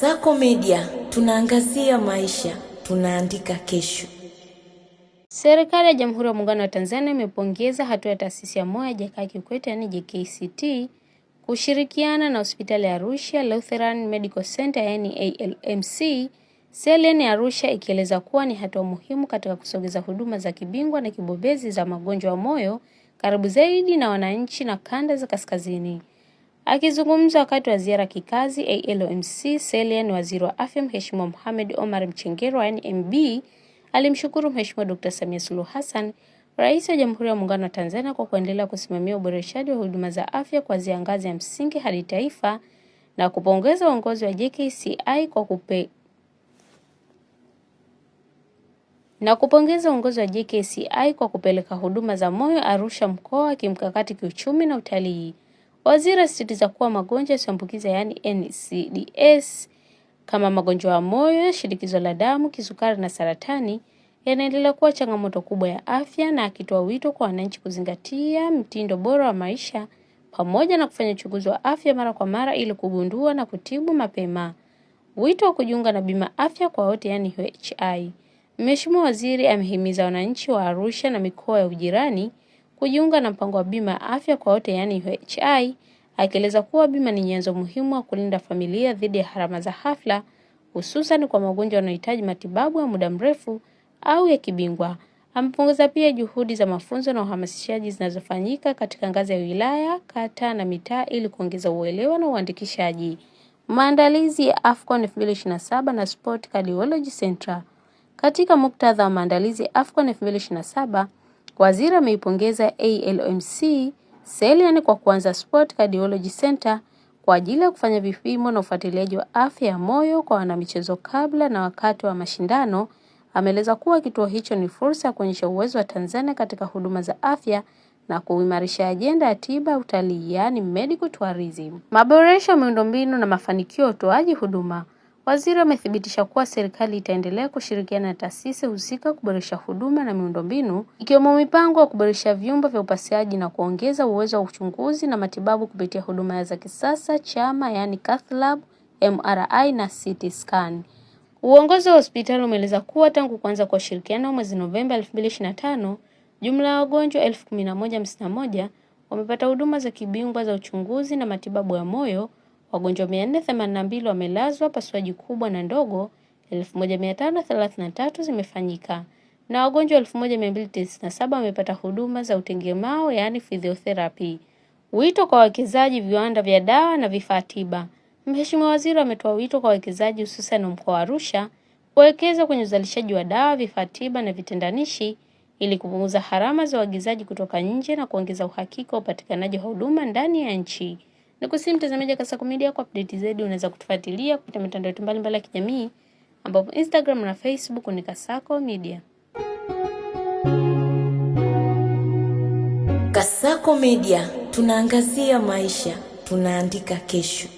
Kasako Media, tunaangazia maisha, tunaandika kesho. Serikali ya Jamhuri ya Muungano wa Tanzania imepongeza hatua ya taasisi ya moyo ya Jakaya Kikwete yani JKCT kushirikiana na hospitali ya Arusha Lutheran Medical Center yani ALMC Selian ya Arusha, ikieleza kuwa ni hatua muhimu katika kusogeza huduma za kibingwa na kibobezi za magonjwa ya moyo karibu zaidi na wananchi na kanda za kaskazini. Akizungumza wakati wa ziara kikazi ALMC Selian, Waziri wa Afya Mheshimiwa Mohamed Omar Mchengerwa yani MB alimshukuru Mheshimiwa Dr. Samia Suluhu Hassan, Rais wa Jamhuri ya Muungano wa Tanzania, kwa kuendelea kusimamia uboreshaji wa huduma za afya kuanzia ngazi ya msingi hadi taifa, na kupongeza uongozi wa JKCI kwa kupeleka huduma za moyo Arusha mkoa wa kimkakati kiuchumi na utalii. Waziri asisitiza kuwa magonjwa yasiyoambukiza yani NCDs kama magonjwa ya moyo, shinikizo la damu, kisukari na saratani yanaendelea kuwa changamoto kubwa ya afya, na akitoa wito kwa wananchi kuzingatia mtindo bora wa maisha pamoja na kufanya uchunguzi wa afya mara kwa mara ili kugundua na kutibu mapema. Wito wa kujiunga na bima afya kwa wote yani UHI. Mheshimiwa Waziri amehimiza wananchi wa Arusha na mikoa ya ujirani kujiunga na mpango wa bima afya kwa wote yani UHI, akieleza kuwa bima ni nyenzo muhimu wa kulinda familia dhidi ya gharama za ghafla, hususan kwa magonjwa yanayohitaji matibabu ya muda mrefu au ya kibingwa. Amepongeza pia juhudi za mafunzo na uhamasishaji zinazofanyika katika ngazi ya wilaya, kata na mitaa ili kuongeza uelewa na uandikishaji. Maandalizi ya AFCON 2027 na Sport Cardiology Center. Katika muktadha wa maandalizi ya AFCON 2027, waziri ameipongeza ALMC Selian kwa kuanza Sport Cardiology Center kwa ajili ya kufanya vipimo na ufuatiliaji wa afya ya moyo kwa wanamichezo kabla na wakati wa mashindano. Ameeleza kuwa kituo hicho ni fursa ya kuonyesha uwezo wa Tanzania katika huduma za afya na kuimarisha ajenda ya tiba utalii yani medical tourism. Maboresho ya miundombinu na mafanikio ya utoaji huduma. Waziri amethibitisha kuwa serikali itaendelea kushirikiana na taasisi husika kuboresha huduma na miundombinu, ikiwemo mipango ya kuboresha vyumba vya upasuaji na kuongeza uwezo wa uchunguzi na matibabu kupitia huduma za kisasa chama yani cath lab, MRI na CT scan. Uongozi wa hospitali umeeleza kuwa tangu kuanza kwa ushirikiano mwezi Novemba 2025, jumla ya wagonjwa 1151 wamepata huduma za kibingwa za uchunguzi na matibabu ya moyo. Wagonjwa 482 wamelazwa, pasuaji kubwa na ndogo 1533 zimefanyika, na wagonjwa 1297 wamepata huduma za utengemao yani physiotherapy. Wito kwa wawekezaji viwanda vya dawa na vifaa tiba. Mheshimiwa Waziri ametoa wito kwa wawekezaji hususan mkoa wa Arusha kuwekeza kwenye uzalishaji wa dawa, vifaa tiba na vitendanishi ili kupunguza gharama za uagizaji kutoka nje na kuongeza uhakika wa upatikanaji wa huduma ndani ya nchi. Nikusihi mtazamaji wa Kasako Media, kwa update zaidi unaweza kutufuatilia kupitia mitandao yetu mbalimbali ya kijamii ambapo Instagram na Facebook ni Kasako Media. Kasako Media, tunaangazia maisha, tunaandika kesho.